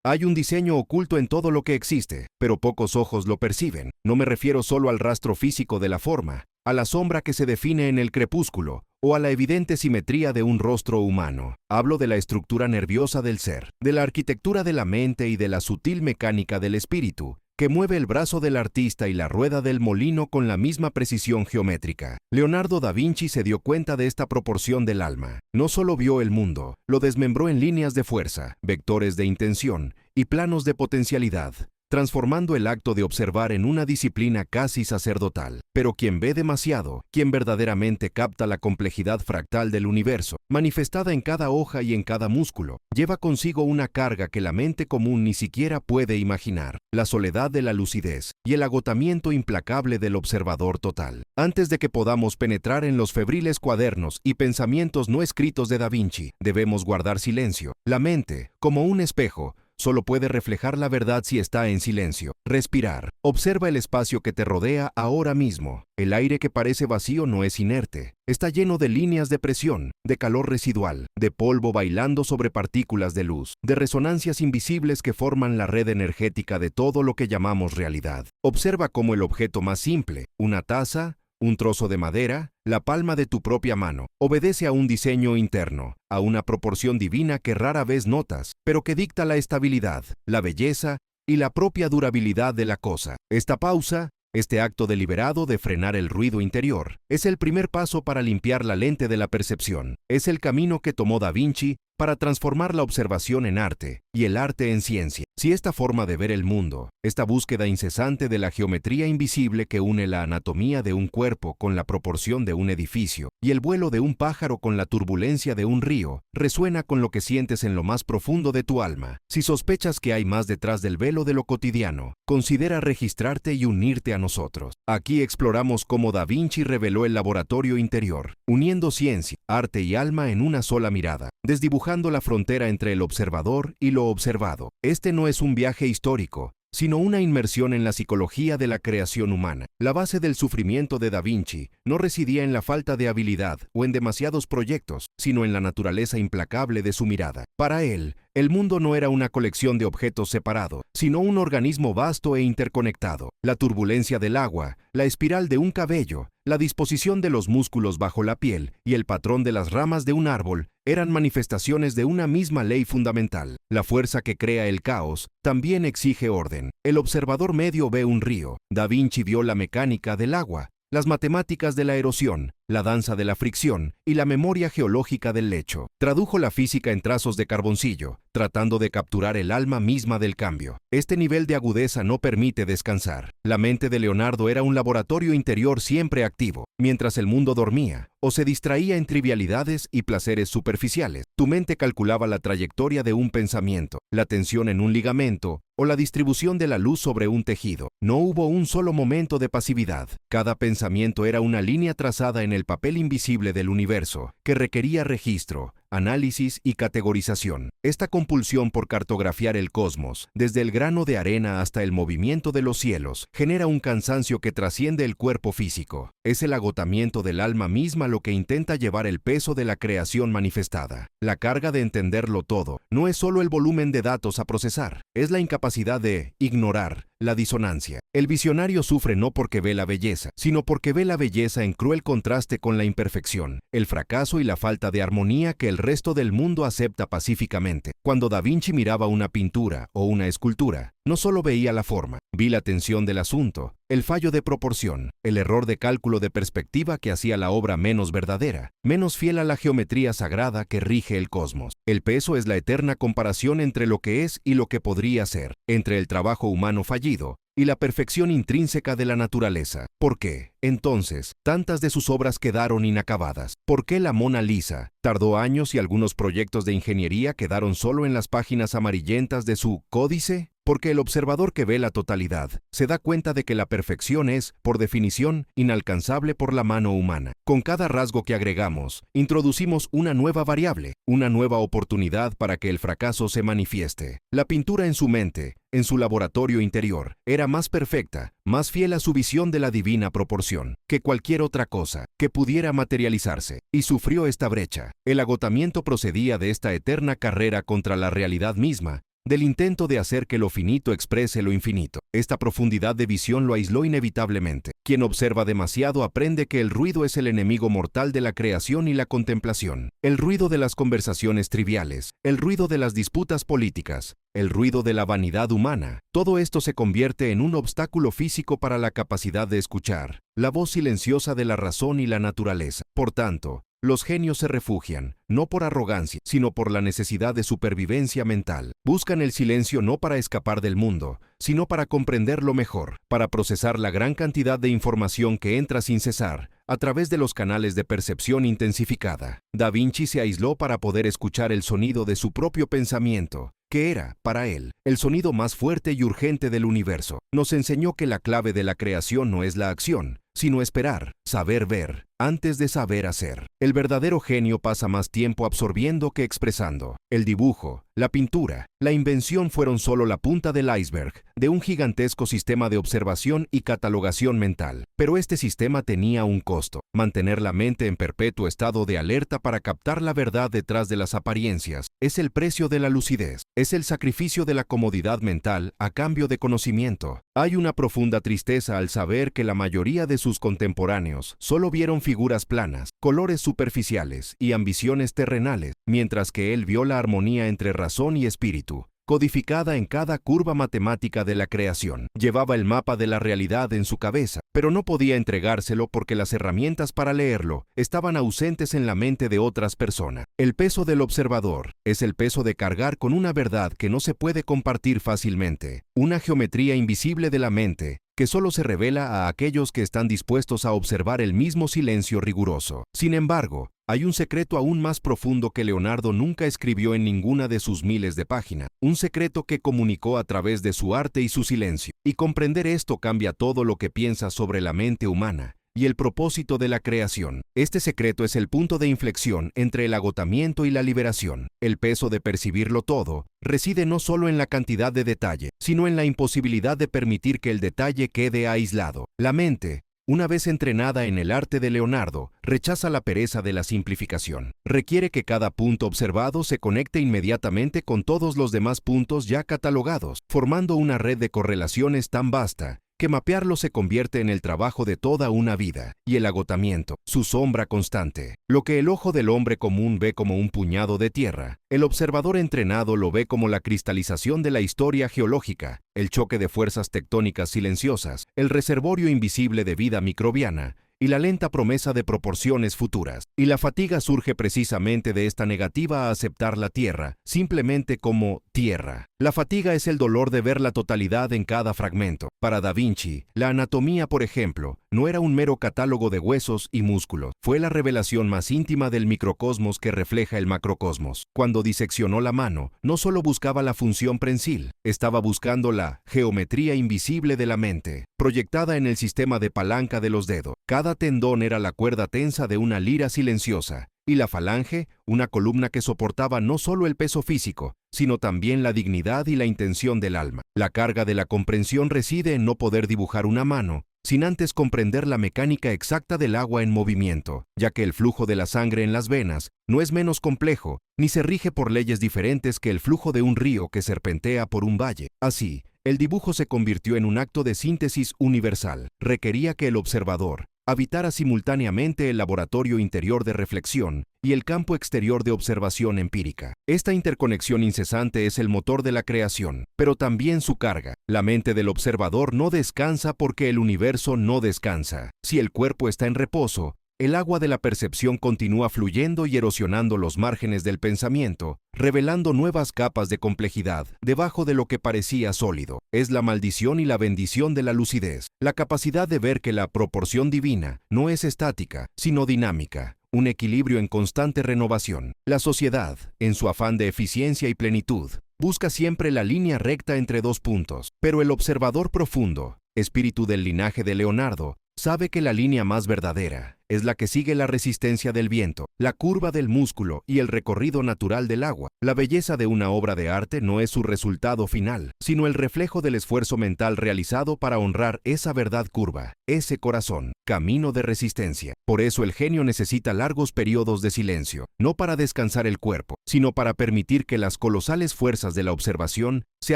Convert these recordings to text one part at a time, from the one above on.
Hay un diseño oculto en todo lo que existe, pero pocos ojos lo perciben. No me refiero solo al rastro físico de la forma, a la sombra que se define en el crepúsculo, o a la evidente simetría de un rostro humano. Hablo de la estructura nerviosa del ser, de la arquitectura de la mente y de la sutil mecánica del espíritu, que mueve el brazo del artista y la rueda del molino con la misma precisión geométrica. Leonardo da Vinci se dio cuenta de esta proporción del alma. No solo vio el mundo, lo desmembró en líneas de fuerza, vectores de intención y planos de potencialidad, transformando el acto de observar en una disciplina casi sacerdotal. Pero quien ve demasiado, quien verdaderamente capta la complejidad fractal del universo, manifestada en cada hoja y en cada músculo, lleva consigo una carga que la mente común ni siquiera puede imaginar: la soledad de la lucidez y el agotamiento implacable del observador total. Antes de que podamos penetrar en los febriles cuadernos y pensamientos no escritos de Da Vinci, debemos guardar silencio. La mente, como un espejo, solo puede reflejar la verdad si está en silencio. Respirar. Observa el espacio que te rodea ahora mismo. El aire que parece vacío no es inerte. Está lleno de líneas de presión, de calor residual, de polvo bailando sobre partículas de luz, de resonancias invisibles que forman la red energética de todo lo que llamamos realidad. Observa cómo el objeto más simple, una taza, un trozo de madera, la palma de tu propia mano, obedece a un diseño interno, a una proporción divina que rara vez notas, pero que dicta la estabilidad, la belleza y la propia durabilidad de la cosa. Esta pausa, este acto deliberado de frenar el ruido interior, es el primer paso para limpiar la lente de la percepción. Es el camino que tomó Da Vinci para transformar la observación en arte y el arte en ciencia. Si esta forma de ver el mundo, esta búsqueda incesante de la geometría invisible que une la anatomía de un cuerpo con la proporción de un edificio y el vuelo de un pájaro con la turbulencia de un río, resuena con lo que sientes en lo más profundo de tu alma, si sospechas que hay más detrás del velo de lo cotidiano, considera registrarte y unirte a nosotros. Aquí exploramos cómo Da Vinci reveló el laboratorio interior, uniendo ciencia, arte y alma en una sola mirada, desdibujando la frontera entre el observador y lo observado. Este no es un viaje histórico, sino una inmersión en la psicología de la creación humana. La base del sufrimiento de Da Vinci no residía en la falta de habilidad o en demasiados proyectos, sino en la naturaleza implacable de su mirada. Para él, el mundo no era una colección de objetos separados, sino un organismo vasto e interconectado. La turbulencia del agua, la espiral de un cabello, la disposición de los músculos bajo la piel y el patrón de las ramas de un árbol eran manifestaciones de una misma ley fundamental. La fuerza que crea el caos también exige orden. El observador medio ve un río. Da Vinci vio la mecánica del agua, las matemáticas de la erosión, la danza de la fricción y la memoria geológica del lecho. Tradujo la física en trazos de carboncillo, tratando de capturar el alma misma del cambio. Este nivel de agudeza no permite descansar. La mente de Leonardo era un laboratorio interior siempre activo. Mientras el mundo dormía o se distraía en trivialidades y placeres superficiales, tu mente calculaba la trayectoria de un pensamiento, la tensión en un ligamento o la distribución de la luz sobre un tejido. No hubo un solo momento de pasividad. Cada pensamiento era una línea trazada en el papel invisible del universo, que requería registro, análisis y categorización. Esta compulsión por cartografiar el cosmos, desde el grano de arena hasta el movimiento de los cielos, genera un cansancio que trasciende el cuerpo físico. Es el agotamiento del alma misma lo que intenta llevar el peso de la creación manifestada. La carga de entenderlo todo no es solo el volumen de datos a procesar, es la incapacidad de ignorar la disonancia. El visionario sufre no porque ve la belleza, sino porque ve la belleza en cruel contraste con la imperfección, el fracaso y la falta de armonía que el resto del mundo acepta pacíficamente. Cuando Da Vinci miraba una pintura o una escultura, no solo veía la forma, vi la tensión del asunto, el fallo de proporción, el error de cálculo de perspectiva que hacía la obra menos verdadera, menos fiel a la geometría sagrada que rige el cosmos. El peso es la eterna comparación entre lo que es y lo que podría ser, entre el trabajo humano fallido y la perfección intrínseca de la naturaleza. ¿Por qué, entonces, tantas de sus obras quedaron inacabadas? ¿Por qué la Mona Lisa tardó años y algunos proyectos de ingeniería quedaron solo en las páginas amarillentas de su códice? Porque el observador que ve la totalidad se da cuenta de que la perfección es, por definición, inalcanzable por la mano humana. Con cada rasgo que agregamos, introducimos una nueva variable, una nueva oportunidad para que el fracaso se manifieste. La pintura en su mente, en su laboratorio interior, era más perfecta, más fiel a su visión de la divina proporción, que cualquier otra cosa que pudiera materializarse, y sufrió esta brecha. El agotamiento procedía de esta eterna carrera contra la realidad misma, del intento de hacer que lo finito exprese lo infinito. Esta profundidad de visión lo aisló inevitablemente. Quien observa demasiado aprende que el ruido es el enemigo mortal de la creación y la contemplación. El ruido de las conversaciones triviales, el ruido de las disputas políticas, el ruido de la vanidad humana, todo esto se convierte en un obstáculo físico para la capacidad de escuchar, la voz silenciosa de la razón y la naturaleza. Por tanto, los genios se refugian, no por arrogancia, sino por la necesidad de supervivencia mental. Buscan el silencio no para escapar del mundo, sino para comprenderlo mejor, para procesar la gran cantidad de información que entra sin cesar, a través de los canales de percepción intensificada. Da Vinci se aisló para poder escuchar el sonido de su propio pensamiento, que era, para él, el sonido más fuerte y urgente del universo. Nos enseñó que la clave de la creación no es la acción, sino esperar, saber ver, antes de saber hacer. El verdadero genio pasa más tiempo absorbiendo que expresando. El dibujo, la pintura, la invención fueron solo la punta del iceberg de un gigantesco sistema de observación y catalogación mental. Pero este sistema tenía un costo: mantener la mente en perpetuo estado de alerta para captar la verdad detrás de las apariencias. Es el precio de la lucidez. Es el sacrificio de la comodidad mental a cambio de conocimiento. Hay una profunda tristeza al saber que la mayoría de sus contemporáneos solo vieron figuras planas, colores superficiales y ambiciones terrenales, mientras que él vio la armonía entre razón y espíritu, codificada en cada curva matemática de la creación. Llevaba el mapa de la realidad en su cabeza, pero no podía entregárselo porque las herramientas para leerlo estaban ausentes en la mente de otras personas. El peso del observador es el peso de cargar con una verdad que no se puede compartir fácilmente, una geometría invisible de la mente que solo se revela a aquellos que están dispuestos a observar el mismo silencio riguroso. Sin embargo, hay un secreto aún más profundo que Leonardo nunca escribió en ninguna de sus miles de páginas, un secreto que comunicó a través de su arte y su silencio. Y comprender esto cambia todo lo que piensas sobre la mente humana y el propósito de la creación. Este secreto es el punto de inflexión entre el agotamiento y la liberación. El peso de percibirlo todo reside no solo en la cantidad de detalle, sino en la imposibilidad de permitir que el detalle quede aislado. La mente, una vez entrenada en el arte de Leonardo, rechaza la pereza de la simplificación. Requiere que cada punto observado se conecte inmediatamente con todos los demás puntos ya catalogados, formando una red de correlaciones tan vasta que mapearlo se convierte en el trabajo de toda una vida, y el agotamiento, su sombra constante. Lo que el ojo del hombre común ve como un puñado de tierra, el observador entrenado lo ve como la cristalización de la historia geológica, el choque de fuerzas tectónicas silenciosas, el reservorio invisible de vida microbiana, y la lenta promesa de proporciones futuras. Y la fatiga surge precisamente de esta negativa a aceptar la Tierra, simplemente como tierra. La fatiga es el dolor de ver la totalidad en cada fragmento. Para Da Vinci, la anatomía, por ejemplo, no era un mero catálogo de huesos y músculos. Fue la revelación más íntima del microcosmos que refleja el macrocosmos. Cuando diseccionó la mano, no solo buscaba la función prensil, estaba buscando la geometría invisible de la mente, proyectada en el sistema de palanca de los dedos. Cada tendón era la cuerda tensa de una lira silenciosa, y la falange, una columna que soportaba no solo el peso físico, sino también la dignidad y la intención del alma. La carga de la comprensión reside en no poder dibujar una mano sin antes comprender la mecánica exacta del agua en movimiento, ya que el flujo de la sangre en las venas no es menos complejo, ni se rige por leyes diferentes que el flujo de un río que serpentea por un valle. Así, el dibujo se convirtió en un acto de síntesis universal. Requería que el observador habitara simultáneamente el laboratorio interior de reflexión y el campo exterior de observación empírica. Esta interconexión incesante es el motor de la creación, pero también su carga. La mente del observador no descansa porque el universo no descansa. Si el cuerpo está en reposo, el agua de la percepción continúa fluyendo y erosionando los márgenes del pensamiento, revelando nuevas capas de complejidad debajo de lo que parecía sólido. Es la maldición y la bendición de la lucidez, la capacidad de ver que la proporción divina no es estática, sino dinámica, un equilibrio en constante renovación. La sociedad, en su afán de eficiencia y plenitud, busca siempre la línea recta entre dos puntos, pero el observador profundo, espíritu del linaje de Leonardo, sabe que la línea más verdadera es la que sigue la resistencia del viento, la curva del músculo y el recorrido natural del agua. La belleza de una obra de arte no es su resultado final, sino el reflejo del esfuerzo mental realizado para honrar esa verdad curva, ese corazón, camino de resistencia. Por eso el genio necesita largos periodos de silencio, no para descansar el cuerpo, sino para permitir que las colosales fuerzas de la observación se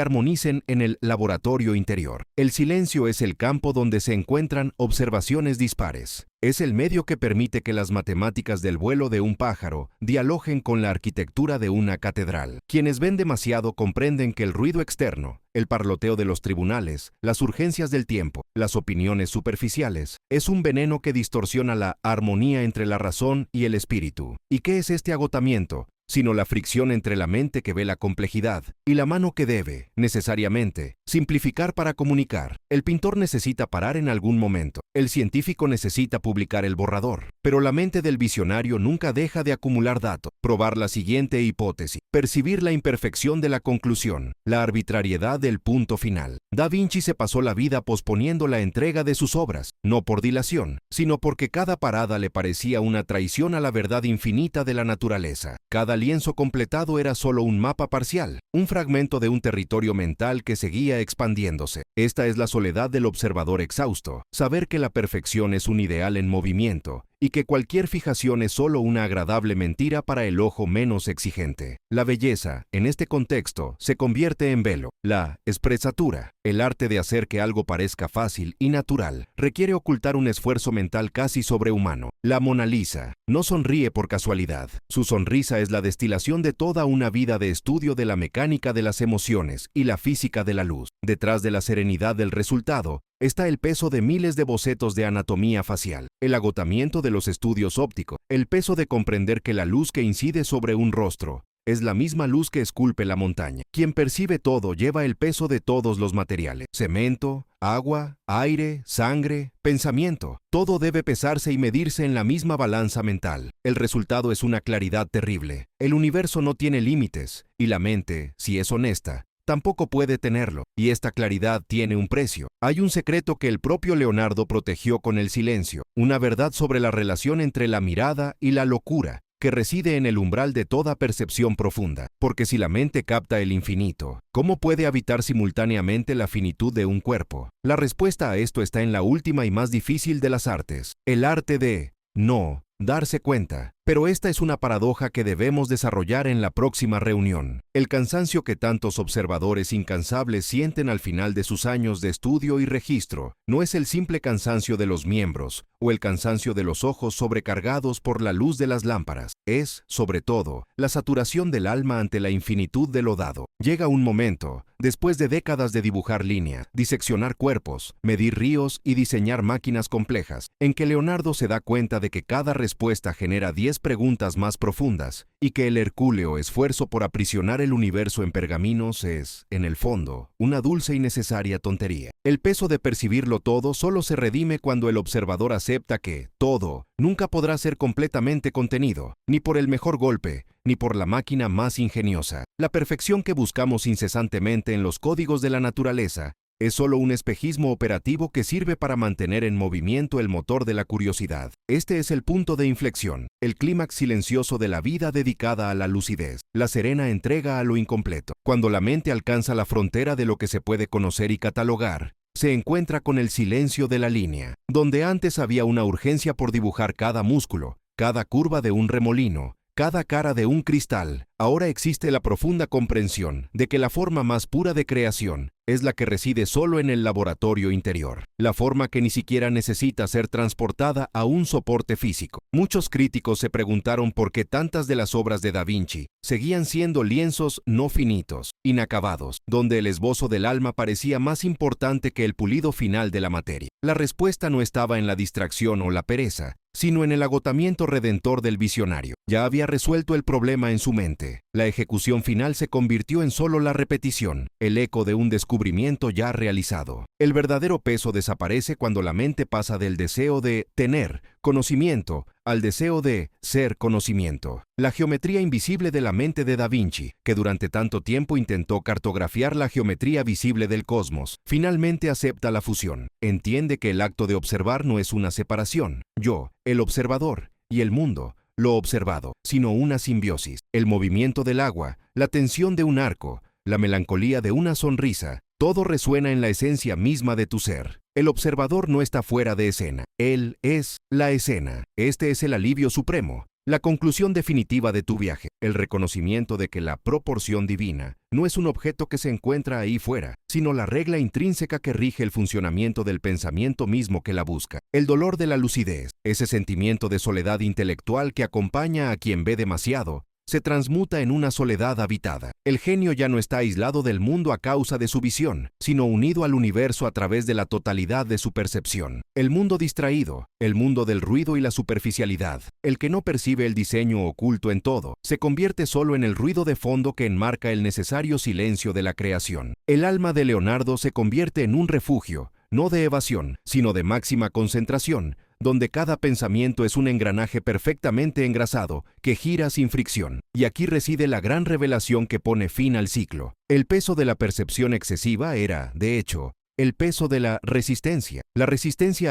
armonicen en el laboratorio interior. El silencio es el campo donde se encuentran observaciones dispares. Es el medio que permite que las matemáticas del vuelo de un pájaro dialoguen con la arquitectura de una catedral. Quienes ven demasiado comprenden que el ruido externo, el parloteo de los tribunales, las urgencias del tiempo, las opiniones superficiales, es un veneno que distorsiona la armonía entre la razón y el espíritu. ¿Y qué es este agotamiento? Sino la fricción entre la mente que ve la complejidad y la mano que debe, necesariamente, simplificar para comunicar. El pintor necesita parar en algún momento, el científico necesita publicar el borrador, pero la mente del visionario nunca deja de acumular datos, probar la siguiente hipótesis, percibir la imperfección de la conclusión, la arbitrariedad del punto final. Da Vinci se pasó la vida posponiendo la entrega de sus obras, no por dilación, sino porque cada parada le parecía una traición a la verdad infinita de la naturaleza. Cada lienzo completado era solo un mapa parcial, un fragmento de un territorio mental que seguía expandiéndose. Esta es la soledad del observador exhausto, saber que la perfección es un ideal en movimiento y que cualquier fijación es solo una agradable mentira para el ojo menos exigente. La belleza, en este contexto, se convierte en velo. La espresatura, el arte de hacer que algo parezca fácil y natural, requiere ocultar un esfuerzo mental casi sobrehumano. La Mona Lisa no sonríe por casualidad. Su sonrisa es la destilación de toda una vida de estudio de la mecánica de las emociones y la física de la luz. Detrás de la serenidad del resultado, está el peso de miles de bocetos de anatomía facial, el agotamiento de los estudios ópticos, el peso de comprender que la luz que incide sobre un rostro es la misma luz que esculpe la montaña. Quien percibe todo lleva el peso de todos los materiales: cemento, agua, aire, sangre, pensamiento. Todo debe pesarse y medirse en la misma balanza mental. El resultado es una claridad terrible. El universo no tiene límites, y la mente, si es honesta, tampoco puede tenerlo, y esta claridad tiene un precio. Hay un secreto que el propio Leonardo protegió con el silencio, una verdad sobre la relación entre la mirada y la locura, que reside en el umbral de toda percepción profunda. Porque si la mente capta el infinito, ¿cómo puede habitar simultáneamente la finitud de un cuerpo? La respuesta a esto está en la última y más difícil de las artes, el arte de no darse cuenta. Pero esta es una paradoja que debemos desarrollar en la próxima reunión. El cansancio que tantos observadores incansables sienten al final de sus años de estudio y registro no es el simple cansancio de los miembros o el cansancio de los ojos sobrecargados por la luz de las lámparas. Es, sobre todo, la saturación del alma ante la infinitud de lo dado. Llega un momento, después de décadas de dibujar líneas, diseccionar cuerpos, medir ríos y diseñar máquinas complejas, en que Leonardo se da cuenta de que cada respuesta genera 10 preguntas más profundas y que el hercúleo esfuerzo por aprisionar el universo en pergaminos es, en el fondo, una dulce y necesaria tontería. El peso de percibirlo todo solo se redime cuando el observador acepta que todo nunca podrá ser completamente contenido, ni por el mejor golpe, ni por la máquina más ingeniosa. La perfección que buscamos incesantemente en los códigos de la naturaleza es solo un espejismo operativo que sirve para mantener en movimiento el motor de la curiosidad. Este es el punto de inflexión, el clímax silencioso de la vida dedicada a la lucidez, la serena entrega a lo incompleto. Cuando la mente alcanza la frontera de lo que se puede conocer y catalogar, se encuentra con el silencio de la línea, donde antes había una urgencia por dibujar cada músculo, cada curva de un remolino, cada cara de un cristal. Ahora existe la profunda comprensión de que la forma más pura de creación es la que reside solo en el laboratorio interior, la forma que ni siquiera necesita ser transportada a un soporte físico. Muchos críticos se preguntaron por qué tantas de las obras de Da Vinci seguían siendo lienzos no finitos, inacabados, donde el esbozo del alma parecía más importante que el pulido final de la materia. La respuesta no estaba en la distracción o la pereza, sino en el agotamiento redentor del visionario. Ya había resuelto el problema en su mente. La ejecución final se convirtió en solo la repetición, el eco de un descubrimiento ya realizado. El verdadero peso desaparece cuando la mente pasa del deseo de tener conocimiento al deseo de ser conocimiento. La geometría invisible de la mente de Da Vinci, que durante tanto tiempo intentó cartografiar la geometría visible del cosmos, finalmente acepta la fusión. Entiende que el acto de observar no es una separación. Yo, el observador, y el mundo, lo observado, sino una simbiosis. El movimiento del agua, la tensión de un arco, la melancolía de una sonrisa, todo resuena en la esencia misma de tu ser. El observador no está fuera de escena. Él es la escena. Este es el alivio supremo, la conclusión definitiva de tu viaje, el reconocimiento de que la proporción divina no es un objeto que se encuentra ahí fuera, sino la regla intrínseca que rige el funcionamiento del pensamiento mismo que la busca. El dolor de la lucidez, ese sentimiento de soledad intelectual que acompaña a quien ve demasiado, se transmuta en una soledad habitada. El genio ya no está aislado del mundo a causa de su visión, sino unido al universo a través de la totalidad de su percepción. El mundo distraído, el mundo del ruido y la superficialidad, el que no percibe el diseño oculto en todo, se convierte solo en el ruido de fondo que enmarca el necesario silencio de la creación. El alma de Leonardo se convierte en un refugio, no de evasión, sino de máxima concentración, donde cada pensamiento es un engranaje perfectamente engrasado que gira sin fricción. Y aquí reside la gran revelación que pone fin al ciclo. El peso de la percepción excesiva era, de hecho, el peso de la resistencia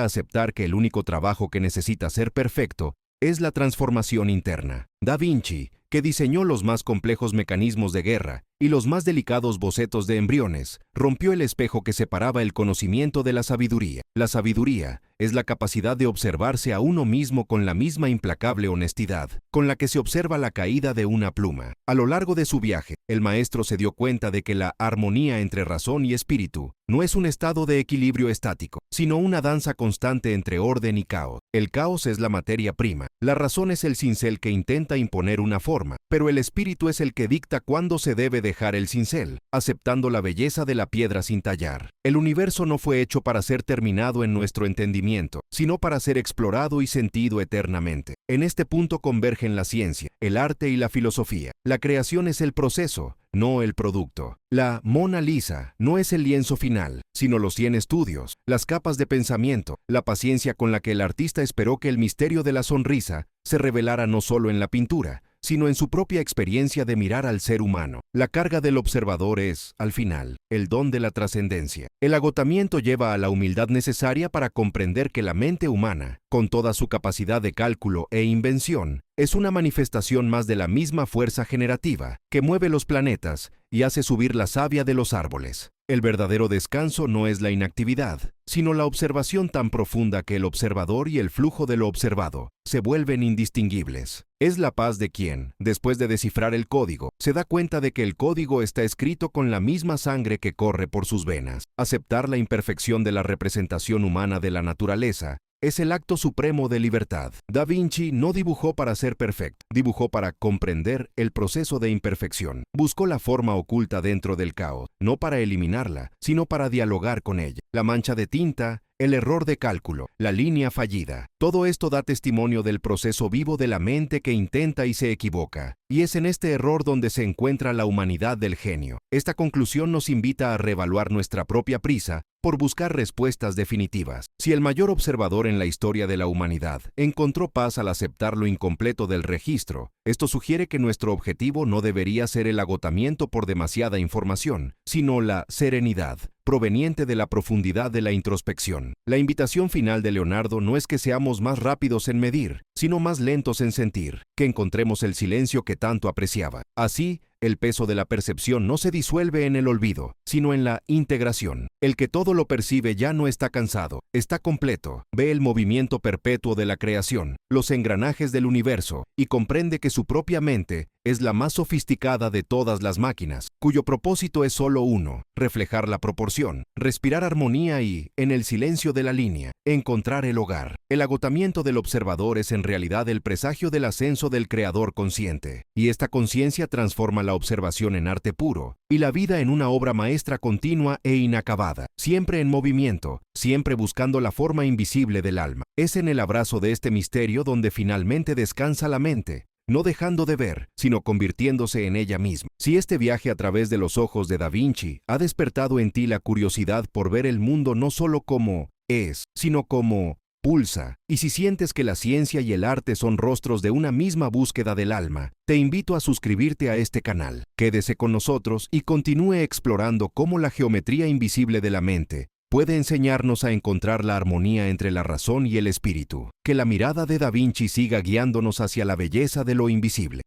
a aceptar que el único trabajo que necesita ser perfecto es la transformación interna. Da Vinci, que diseñó los más complejos mecanismos de guerra y los más delicados bocetos de embriones, rompió el espejo que separaba el conocimiento de la sabiduría. La sabiduría es la capacidad de observarse a uno mismo con la misma implacable honestidad con la que se observa la caída de una pluma. A lo largo de su viaje, el maestro se dio cuenta de que la armonía entre razón y espíritu no es un estado de equilibrio estático, sino una danza constante entre orden y caos. El caos es la materia prima, la razón es el cincel que intenta imponer una forma, pero el espíritu es el que dicta cuándo se debe dejar el cincel, aceptando la belleza de la piedra sin tallar. El universo no fue hecho para ser terminado en nuestro entendimiento, sino para ser explorado y sentido eternamente. En este punto convergen la ciencia, el arte y la filosofía. La creación es el proceso, no el producto. La Mona Lisa no es el lienzo final, sino los 100 estudios, las capas de pensamiento, la paciencia con la que el artista esperó que el misterio de la sonrisa se revelara no solo en la pintura, sino en su propia experiencia de mirar al ser humano. La carga del observador es, al final, el don de la trascendencia. El agotamiento lleva a la humildad necesaria para comprender que la mente humana, con toda su capacidad de cálculo e invención, es una manifestación más de la misma fuerza generativa que mueve los planetas y hace subir la savia de los árboles. El verdadero descanso no es la inactividad, sino la observación tan profunda que el observador y el flujo de lo observado se vuelven indistinguibles. Es la paz de quien, después de descifrar el código, se da cuenta de que el código está escrito con la misma sangre que corre por sus venas. Aceptar la imperfección de la representación humana de la naturaleza es el acto supremo de libertad. Da Vinci no dibujó para ser perfecto, dibujó para comprender el proceso de imperfección. Buscó la forma oculta dentro del caos, no para eliminarla, sino para dialogar con ella. La mancha de tinta, el error de cálculo, la línea fallida. Todo esto da testimonio del proceso vivo de la mente que intenta y se equivoca. Y es en este error donde se encuentra la humanidad del genio. Esta conclusión nos invita a reevaluar nuestra propia prisa por buscar respuestas definitivas. Si el mayor observador en la historia de la humanidad encontró paz al aceptar lo incompleto del registro, esto sugiere que nuestro objetivo no debería ser el agotamiento por demasiada información, sino la serenidad, proveniente de la profundidad de la introspección. La invitación final de Leonardo no es que seamos más rápidos en medir, sino más lentos en sentir, que encontremos el silencio que tanto apreciaba. Así, el peso de la percepción no se disuelve en el olvido, sino en la integración. El que todo lo percibe ya no está cansado, está completo, ve el movimiento perpetuo de la creación, los engranajes del universo, y comprende que su propia mente es la más sofisticada de todas las máquinas, cuyo propósito es solo uno: reflejar la proporción, respirar armonía y, en el silencio de la línea, encontrar el hogar. El agotamiento del observador es en realidad el presagio del ascenso del creador consciente, y esta conciencia transforma la observación en arte puro, y la vida en una obra maestra continua e inacabada, siempre en movimiento, siempre buscando la forma invisible del alma. Es en el abrazo de este misterio donde finalmente descansa la mente, no dejando de ver, sino convirtiéndose en ella misma. Si este viaje a través de los ojos de Da Vinci ha despertado en ti la curiosidad por ver el mundo no solo como es, sino como pulsa, y si sientes que la ciencia y el arte son rostros de una misma búsqueda del alma, te invito a suscribirte a este canal. Quédese con nosotros y continúe explorando cómo la geometría invisible de la mente puede enseñarnos a encontrar la armonía entre la razón y el espíritu. Que la mirada de Da Vinci siga guiándonos hacia la belleza de lo invisible.